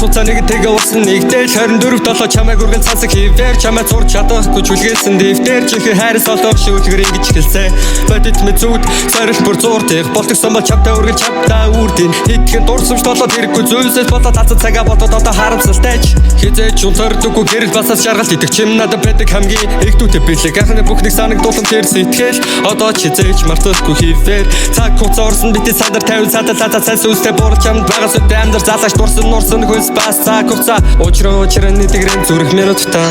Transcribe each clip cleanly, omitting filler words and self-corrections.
хугацаа нэг тэгээ уусан нэгдэл 24/7 чамайг үргэн цансаг хийвэр чамайг зурж чадахгүй чүлгээсэн дэвтэр чихээ хайрс олох шүүлгэр ингэж хэлсэн бодит мэзүүд сарил бүр зуртыг болтгсон бол чамтай үргэн чамтай үрдин итгэн дурсамж толоод хэрэггүй зүйлсээс болоод цацад цагаа бодоод одоо харамсалтайч хизээч унтардаггүй гэрэл басаас шаргалт идэх чим надад байдаг хамгийн их дүүтэй бэлэг анхны бүхнийг санагдуулсан тэр сэтгэл одоо ч хизээч мартахгүй хийвэр цаг хугацаа орсон битээ сандар 50 цаатаа цаас үстэй борч чамд байгаа сүтэ амдар залааш дурсан нурсан хөлс бас цаг хугацаа учраа нэгтгэрэн зүрх минуттай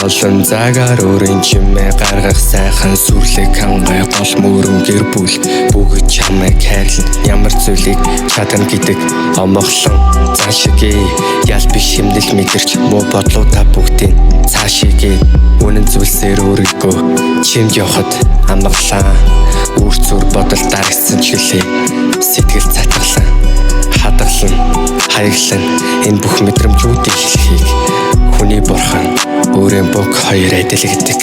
олон цагаар өөрийн чимээ гаргах сайхан сүрлэг хангай гол мөрөн гэр бүл бүгд чамайг хайрлан ямар зүйлийг чадна гэдэг омоглон цаашигээ ял биш хэмнэл мэдэрч муу бодлуудаа бүгдийг цаашигээ үнэн зүйлсээр өөрийгөө чимд явахад амгалаа үр зүр бодол дарагдсан чилээ сэтгэл цатгалан хадгалан хаяглан энэ бүх мэдрэмжүүдийг хэлхийг хүний бурхан өөрийн бүх хоёр адилгдаг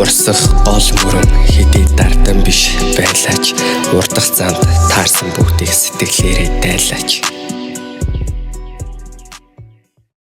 урсах гол мөрөн хэдий дардан биш байлаач урдах замд таарсан бүгдийг сэтгэлээрээ дайлаач